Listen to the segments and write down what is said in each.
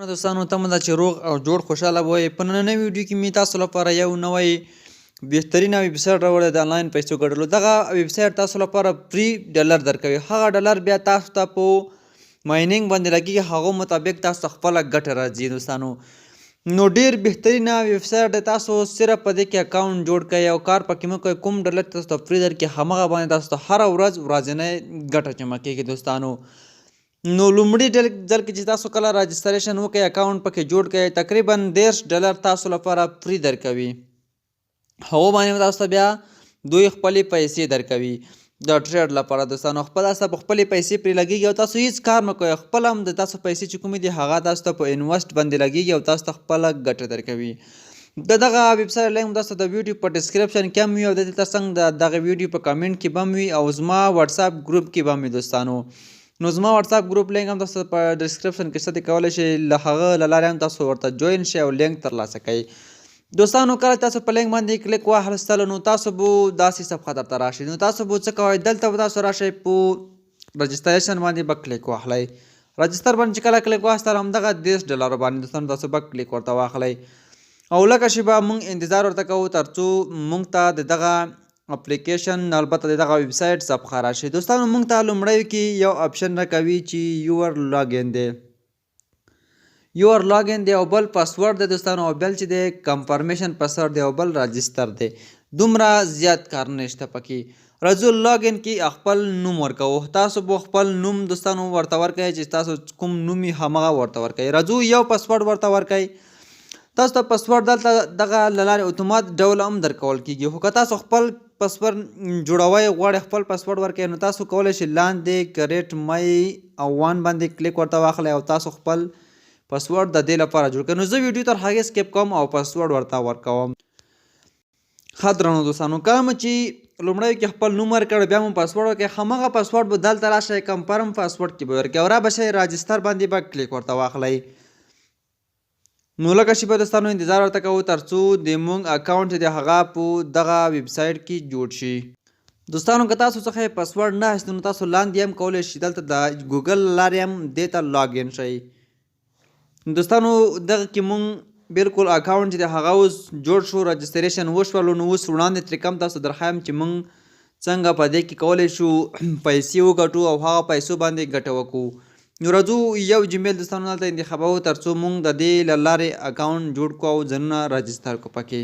دوستانو ته مو دا چې روغ او جوړ خوشحاله وئ. په نننۍ ویډیو کې مې تاسو لپاره یو نوی بهترینه ویبسایټ راوړی د آنلاین پیسو ګټلو. دغه ویبسایټ تاسو لپاره فری ډالر درکوي. هغه ډالر بیا تاسو ته په ماینینګ باندې لګېږي، هغو مطابق تاسو ته خپله ګټه راځي. دوستانو نو ډېر بهترینه ویبسایټ دی. تاسو صرف په دې کې اکاونټ جوړ کړئ او کار پکې مه کوئ. کوم ډالر تاسو ته فری درکړي همغه باندې تاسو ته هره ورځ ورځنۍ ګټه جمع کېږي. دوستانو نو لومړي ځل کې چې تاسو کله راجستریشن وکړئ، اکاونټ پکې جوړ کړئ، تقریبا 13 ډالر تاسو لپاره فری درکوي. هغو باندې تاسو ته بیا دوی خپلې پیسې درکوي د ټریډ لپاره. دوستانو خپل تاسو په خپلې پیسې پرې لګېږي او تاسو هېڅ کار مه کوئ. خپل هم د تاسو پیسې چې کومې دي هغه تاسو ته په انویسټ باندې لګېږي او تاسو ته خپله ګټه درکوي. د دغه ویبسایټ لینک تاسو د ویډیو په ډسکرپشن کې هم وي او د دې ترڅنګ د دغه ویډیو په کامنټ کې به هم وي او زما واتساپ ګروپ کې به هم وي. دوستانو نو زما واتساپ ګروپ لینک هم تاسو په ډسکرپشن کې شته، کولی شئ له هغه له لارې هم تاسو ورته جوین شئ او لینک ترلاسه کړئ. دوستانو کله تاسو په لینک باندې کلیک واخیستلو نو تاسو به داسې صفحه درته راشي. نو تاسو به څه کوئ، دلته به تاسو راشئ په رجسټریشن باندې به کلیک واخلئ. رجسټر باندې چې کله کلیک واخیستل همدغه 13 ډالرو باندې دوستانو تاسو به کلیک ورته واخلئ او لکه شیبه موږ انتظار ورته کوو تر څو موږ ته د دغه اپلیکیشن البته د دغه ویبسایټ صفحه راشي. دوستانو موږ ته لومړی کې یو اپشن راکوي چې یور لاګین دی، یور لاګین دی او بل پاسورډ دی. دوستانو او بل چې دی کنفرمیشن پاسورډ دی او بل راجستر دی. دومره زیات کار نشته پکې. راځو لاګین کې خپل نوم ورکوو. تاسو به خپل نوم دوستانو ورته ورکوئ چې تاسو کوم نوم یې همغه ورته ورکوئ. راځو یو پاسورډ ورته ورکوئ. تاسو ته پاسورډ دلته دغه له لارې اتومات ډول هم درکول کېږي، خو که تاسو خپل پاسورډ جوړوئ غواړئ خپل پاسورډ ورکړئ نو تاسو کولی شئ لاندې کریټ مای او وان باندې کلیک ورته واخلئ او تاسو خپل پاسورډ د دې لپاره جوړ کړئ. نو زه ویډیو تر هغې سکیپ کوم او پاسورډ ورته ورکوم. ښه درنو دوستانو کله مو چې لومړی کې خپل نوم ورکړ بیا مو پاسورډ ورکړئ، همغه پاسورډ به دلته راشئ کنفرم پاسورډ کې به ورکړئ او را به شئ راجستر باندې به کلیک ورته واخلئ. نو لکه شیبه دوستانو انتظار ورته کوو تر څو د مونږ اکاونټ چې دی هغه په دغه ویبسایټ کې جوړ شي. دوستانو که تاسو څخه یې پاسورډ نه اخیستو نو تاسو لاندې هم کولی شئ دلته د ګوګل له لارې هم دې ته لاګین شئ. دوستانو دغه کې مونږ بالکل اکاونټ چې دی هغه اوس جوړ شو، رجسټریشن وشولو. نو اوس وړاندې ترې کم تاسو درخوایم چې مونږ څنګه په دې کې کولی شو پیسې وګټو او هغه پیسو باندې ګټه وکړو. نو راځو یو جیمیل دوستانو دلته انتخابوو تر څو مونږ د دې له لارې اکاونټ جوړ کړو او ځانونه راجستر کړو پکې.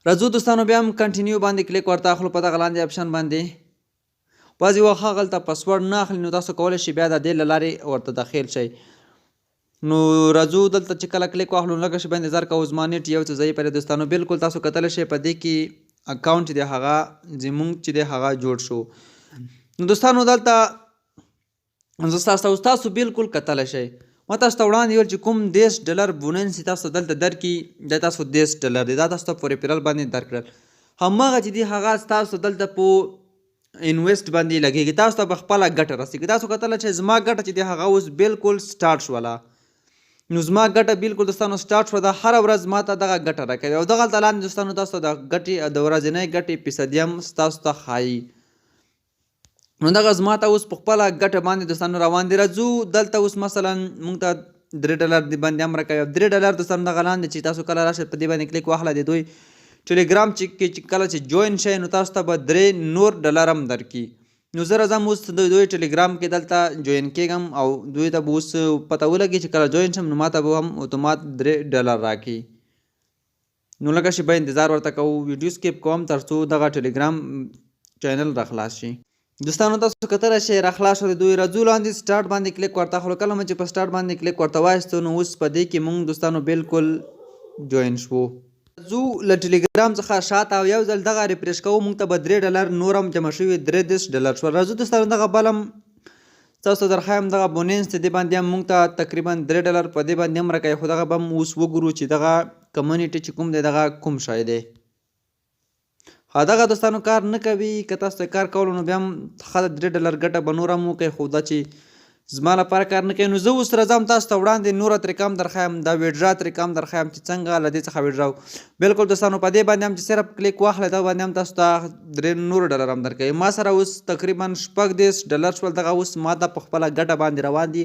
راځو دوستانو بیا هم کنټینیو باندې کلیک ورته اخلو په دغه لاندې اپشن باندې. بعضې وخت هغلته پاسورډ نه اخلي نو تاسو کولی شئ بیا د دې له لارې ورته داخل شئ. نو راځو دلته چې کله کلیک واخلو لکه شیبه انتظار کوو. زما نیټ یو څه ضعیفه دی دوستانو. بالکل تاسو کتلی شئ په دې کې اکاونټ چې دی هغه زموږ چې دی هغه جوړ شو. نو دوستانو دلته زه تاسو بالکل کتلی شئ. ما تاسو ته وړاندې ویل چې کوم 13 ډالر بوننس تاسو دلته درکړي دا تاسو 13 ډالر دی، دا تاسو ته په ریفرل باندې درکړل. همغه چې دی هغه تاسو دلته په انویسټ باندې لګېږي، تاسو ته به خپله ګټه رسېږي. تاسو کتلی شئ زما ګټه چې دی هغه اوس بالکل سټارټ شوله. نو زما ګټه بالکل دوستانو سټارټ شوه. دا هره ورځ ما ته دغه ګټه راکوي او دغه لاندې دوستانو تاسو ته د ګټې د ورځنۍ ګټې فیصدي هم تاسو ته ښایي. نو دغه زما ته اوس په خپله ګټه باندې دوستانو روان دي. راځو دلته اوس مثلا موږ ته 3 ډالر باندې هم راکوي. 3 ډالر دوستانو دغه لاندې چې تاسو کله راشئ په دې باندې کلیک واخله د دوی ټلیګرام چې کله چې جوین شئ نو تاسو ته به 3 نور ډالر هم درکړي. نو زه راځم اوس د دوی ټلیګرام کې دلته جوین کېږم او دوی ته به اوس پته ولګي چې کله جوین شم نو ما ته به هم اتومات 3 ډالر راکړي. نو لکه شیبه انتظار ورته کوو. ویډیو سکیپ کوم تر څو دغه ټلیګرام چینل راخلاص شي. دوستانو تاسو کتلی شئ راخلاص شو د دوی. راځو لاندې سټارټ باندې کلیک ورته اخلو. کله مو چې په سټارټ باندې کلیک ورته واخیستو نو اوس په دې کې مونږ دوستانو بالکل جوین شو. راځو له ټلیګرام څخه شاته او یو ځل دغه ریفریش کوو. مونږ ته به 3 ډالر نور هم جمع شوي 13 ډالر شول. راځو دوستانو دغه بل هم تاسو درخوایم دغه بونینس د دې باندې هم مونږ ته تقریبا 3 ډالر په دې باندې هم راکوي، خو دغه به هم اوس وګورو چې دغه کمیونټي چې کوم دی دغه کوم شی دی. دغه دوستانو کار نه کوي. که تاسو ته کار کولو نو بیا هم ښه 3 ډالر ګټه به نور هم وکړئ، خو دا چې زما لپاره کار نه کوي. نو زه اوس راځم تاسو ته وړاندې نوره ترې کم درخوایم، دا ویډرا ترې کم درخوایم چې څنګه له دې څخه ویډرا. بالکل دوستانو په دې باندې هم چې صرف کلیک واخلئ دغه باندې هم تاسو ته 3 نور ډالر هم درکوي. ما سره اوس تقریبا 14 ډالر شول. دغه اوس ما ته په خپله ګټه باندې روان دي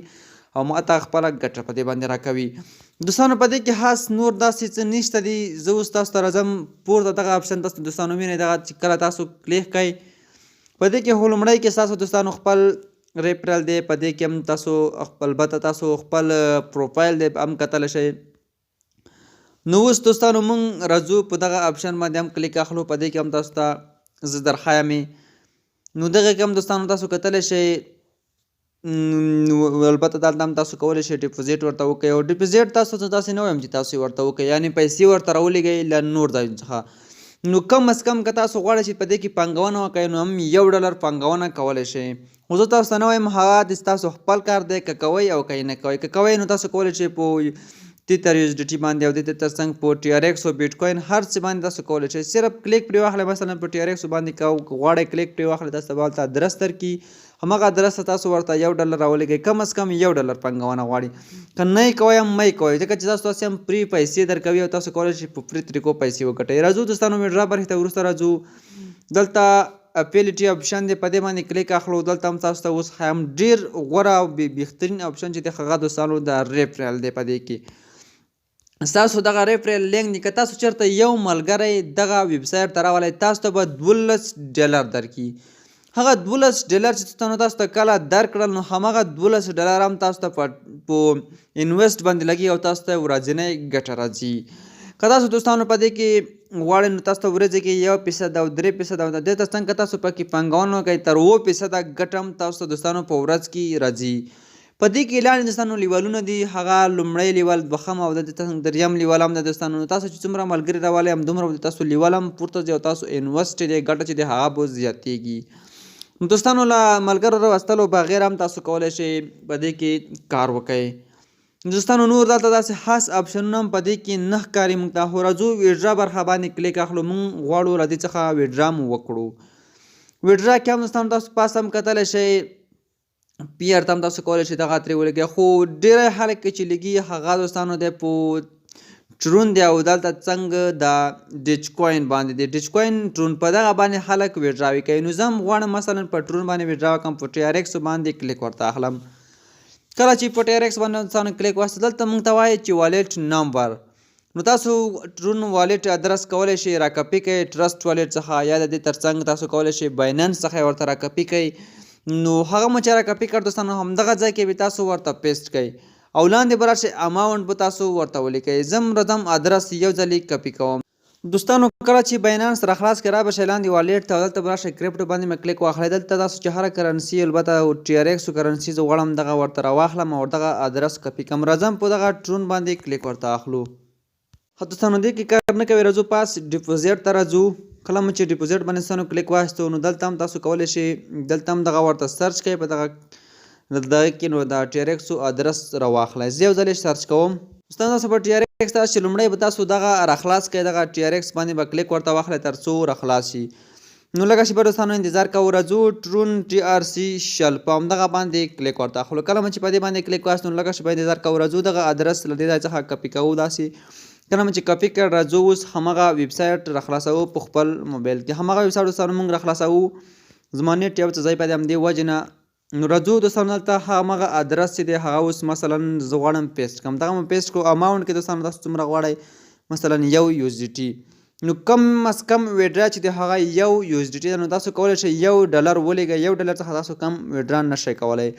او ماته خپله ګټه په دې باندې راکوي. دوستانو په دې کې خاص نور داسې څه نشته دي. زه اوس تاسو ته راځم پورته دغه اپشن تاسو دوستانو وینئ دغه چې کله تاسو کلیک کوئ په دې کې خو لومړی کې ستاسو دوستانو خپل ریفرل دی. په دې کې هم تاسو البته تاسو خپل پروفایل دی هم کتلی شئ. نو اوس دوستانو مونږ راځو په دغه اپشن باندې هم کلیک اخلو. په دې کې هم تاسو ته زه درښایم. نو دغه کې هم دوستانو تاسو کتلی شئ. البته دلته هم تاسو کولی شئ ډیپوزیټ ورته وکړئ او ډیپوزیټ تاسو ته داسې نه وایم چې تاسو ورته وکړئ یعنې پیسې ورته راولېږئ له نور ځایونو څخه. نو کم از کم که تاسو غواړئ چې په دې کې پانګونه وکړئ نو هم $1 پانګونه کولی شئ. خو زه تاسو ته نه وایم هغه د ستاسو خپل کار دی که کوئ او که یې نه کوئ. که کوئ نو تاسو کولی شئ په تیتر USDT باندې او د تر څنګ په TRX او بیټکوین هر څه باندې تاسو کولی شئ. صرف کلیک پرې واخلئ مثلا په TRX باندې که غواړئ کلیک پرې واخلئ تاسو ته به هلته ادرس درکړي. همغه ادرس ته تاسو ورته $1 راولېږئ. کم از کم $1 پانګونه غواړي. که نه یې کوئ هم مه یې کوئ ځکه چې تاسو داسې هم فری پیسې درکوي او تاسو کولی شئ په فری طریقو پیسې وګټئ. راځو دوستانو ویډرا برخې ته وروسته راځو. دلته اپیلیټي اپشن دی په دې باندې کلیک اخلو. دلته هم تاسو ته اوس ښایم ډېر غوره او بهترین اپشن چې دی هغه دوستانو د ریفرل دی. په دې کې ستاسو دغه ریفرل لینک دی که تاسو چېرته یو ملګری دغه ویبسایټ ته راولئ تاسو ته به $12 درکړي. هغه $12 چې تاسو ته کله درکړل نو همغه $12 هم تاسو ته په انویسټ باندې لګي او تاسو ته ورځنۍ ګټه راځي. که تاسو دوستانو په دې کې غواړئ نو تاسو ته ورځې کې 1% او 3% او د دې تر څنګ که تاسو پکې پانګونه وکړئ تر 7% ګټه هم تاسو ته دوستانو په ورځ کې راځي. په دې کې لاندې دوستانو لیولونه دي. هغه لومړی لیول، دوهم او د دریم لیول هم د دوستانو. تاسو چې څومره ملګري راولئ همدومره به تاسو لیول هم پورته ځي او تاسو انویسټ دی ګټه چې دی هغه به زیاتېږي. نو دوستانو له ملګرو راوستلو بغیر هم تاسو کولی شئ په دې کې کار وکړئ. دوستانو نور دلته داسې خاص اپشنونه هم په دې کې نه ښکاري موږ ته. خو راځو ویډرا برخه باندې کلیک اخلو. موږ غواړو له دې څخه ویډرا مو وکړو. ویډرا کې هم دوستانو تاسو پاس هم کتلی شئ. PR ته هم تاسو کولی شئ دغه ترې ولګئ. خو ډېری خلک چې لګي هغه دوستانو دی په ټرون دی او دلته څنګه د ډیچ کوین باندې دی. ډیچ کوین ټرون په دغه باندې خلک ویډراوي کوي. نو زه هم غواړم مثلا په ټرون باندې ویډرا وکړم په TRX باندې کلیک ورته اخلم. کله چې په TRX باندې دوستانو کلیک واخیست دلته موږ ته وایي چې والېټ نمبر. نو تاسو ټرون والېټ ادرس کولی شئ راکپي کړئ ټرسټ والېټ څخه یا د دې تر څنګ تاسو کولی شئ بایننس څخه یې ورته راکپي کړئ. نو هغه مو چې راکپي کړ دوستانو همدغه ځای کې به تاسو ورته پیسټ کړئ او لاندې به راشئ اماونټ به تاسو ورته ولیکئ. زه هم راځم ادرس یو ځلې کپي کوم. دوستانو کله چې بایننس راخلاص کړئ رابشئ لاندې والېټ ته دلته به راشئ کریپټو باندې مې کلیک واخلئ. دلته تاسو چې هره کرنسي البته TRX کرنسي زه غواړم دغه ورته راواخلم او دغه ادرس کپي کړم. راځم په دغه ټرون باندې کلیک ورته اخلو. دوستانو دې کې کار نه کوي. راځو پاس ډیپوزیټ ته راځو. کله مو چې ډیپوزیټ باندې دوستانو کلیک واخیستو نو دلته هم تاسو کولی شئ دلته هم دغه ورته سرچ کوئ په دغه کې نو د TRX ادرس راواخلئ. زه یو ځل سرچ کوم. دوستانو تاسو په TRX تاسو چې لومړی به تاسو دغه راخلاص کړئ دغه TRX باندې به کلیک ورته واخلئ تر څو راخلاص شي. نو لږه شېبه دوستانو انتظار کوو. راځو ټرون TRC شل په همدغه باندې کلیک ورته اخلو. کله مو چې په دې باندې کلیک واخیست نو لږه شېبه انتظار کوو. راځو دغه ادرس له دې ځای څخه کپي کوو. داسې کله مو چې کپي کړ راځو اوس همغه ویبسایټ راخلاصوو په خپل موبایل کې. همغه ویبسایټ دوستانو موږ راخلاصوو. زما نیټ یو څه ځای په همدې وجې نه. نو راځو دوستانو دلته همغه ادرس چې دی هغه اوس مثلا زه غواړم پیسټ کړم. دغه مو پیسټ کړو. اماونټ کې دوستانو تاسو څومره غواړئ مثلا 1 USDT. نو کم از کم ویډرا چې دی هغه 1 USDT نو تاسو کولی شئ $1 ولېږئ. $1 څخه تاسو کم ویډرا نشئ کولی.